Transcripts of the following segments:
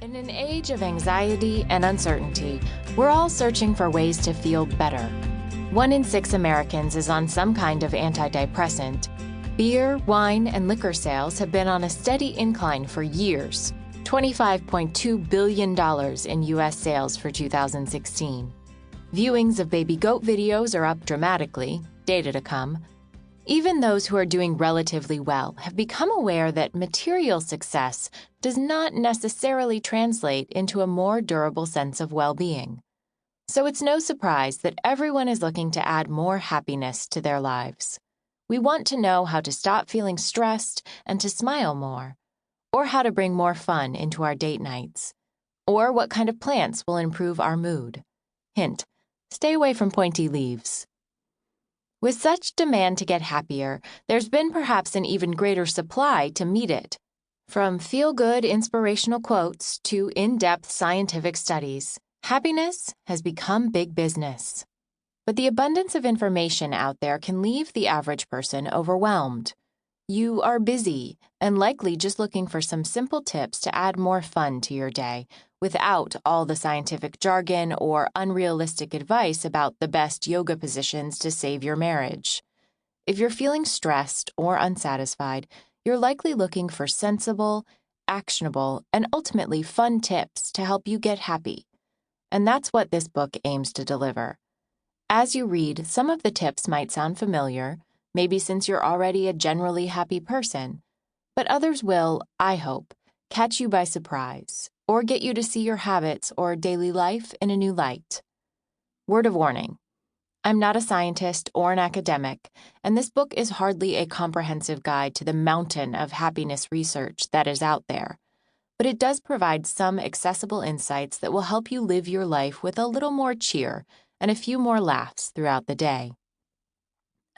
In an age of anxiety and uncertainty, we're all searching for ways to feel better. 1 in 6 Americans is on some kind of antidepressant. Beer, wine, and liquor sales have been on a steady incline for years. $25.2 billion in U.S. sales for 2016. Viewings of baby goat videos are up dramatically, data to come. Even those who are doing relatively well have become aware that material success does not necessarily translate into a more durable sense of well-being. So it's no surprise that everyone is looking to add more happiness to their lives. We want to know how to stop feeling stressed and to smile more, or how to bring more fun into our date nights, or what kind of plants will improve our mood. Hint: stay away from pointy leaves. With such demand to get happier, there's been perhaps an even greater supply to meet it. From feel-good inspirational quotes to in-depth scientific studies, happiness has become big business. But the abundance of information out there can leave the average person overwhelmed. You are busy and likely just looking for some simple tips to add more fun to your day, without all the scientific jargon or unrealistic advice about the best yoga positions to save your marriage. If you're feeling stressed or unsatisfied, you're likely looking for sensible, actionable, and ultimately fun tips to help you get happy. And that's what this book aims to deliver. As you read, some of the tips might sound familiar, maybe since you're already a generally happy person, but others will, I hope, catch you by surprise, or get you to see your habits or daily life in a new light. Word of warning: I'm not a scientist or an academic, and this book is hardly a comprehensive guide to the mountain of happiness research that is out there, but it does provide some accessible insights that will help you live your life with a little more cheer and a few more laughs throughout the day.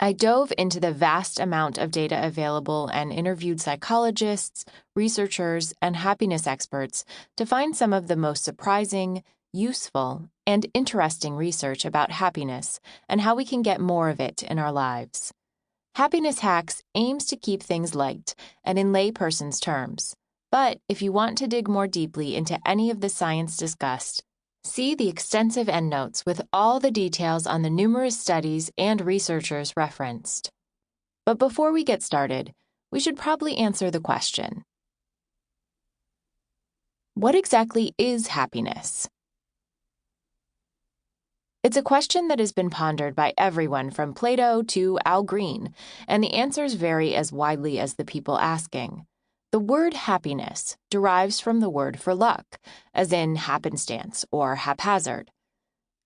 I dove into the vast amount of data available and interviewed psychologists, researchers, and happiness experts to find some of the most surprising, useful, and interesting research about happiness and how we can get more of it in our lives. Happiness Hacks aims to keep things light and in layperson's terms, but if you want to dig more deeply into any of the science discussed, see the extensive endnotes with all the details on the numerous studies and researchers referenced. But before we get started, we should probably answer the question: what exactly is happiness? It's a question that has been pondered by everyone from Plato to Al Green, and the answers vary as widely as the people asking. The word happiness derives from the word for luck, as in happenstance or haphazard.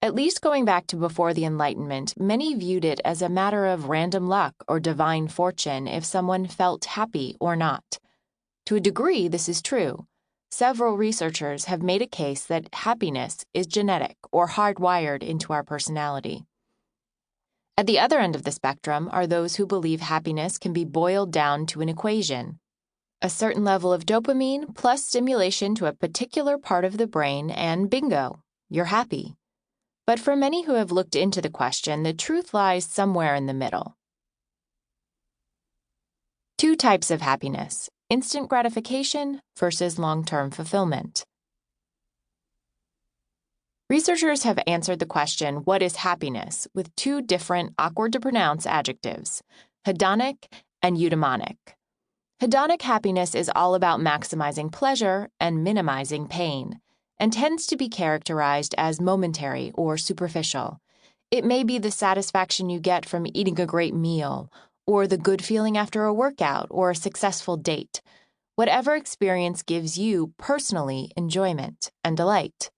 At least going back to before the Enlightenment, many viewed it as a matter of random luck or divine fortune if someone felt happy or not. To a degree, this is true. Several researchers have made a case that happiness is genetic or hardwired into our personality. At the other end of the spectrum are those who believe happiness can be boiled down to an equation: a certain level of dopamine plus stimulation to a particular part of the brain, and bingo, you're happy. But for many who have looked into the question, the truth lies somewhere in the middle. 2 types of happiness: instant gratification versus long-term fulfillment. Researchers have answered the question, what is happiness, with 2 different, awkward-to-pronounce adjectives: hedonic and eudaimonic. Hedonic happiness is all about maximizing pleasure and minimizing pain, and tends to be characterized as momentary or superficial. It may be the satisfaction you get from eating a great meal, or the good feeling after a workout or a successful date. Whatever experience gives you, personally, enjoyment and delight.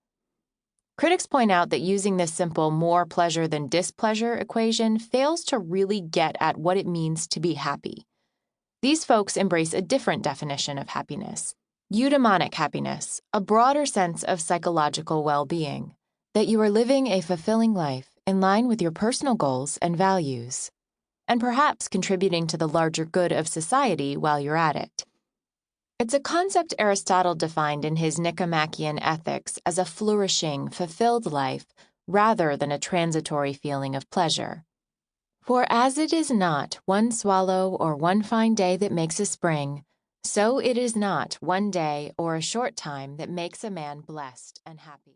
Critics point out that using this simple more pleasure than displeasure equation fails to really get at what it means to be happy. These folks embrace a different definition of happiness: eudaimonic happiness, a broader sense of psychological well-being, that you are living a fulfilling life in line with your personal goals and values, and perhaps contributing to the larger good of society while you're at it. It's a concept Aristotle defined in his Nicomachean Ethics as a flourishing, fulfilled life rather than a transitory feeling of pleasure. For as it is not one swallow or one fine day that makes a spring, So it is not one day or a short time that makes a man blessed and happy.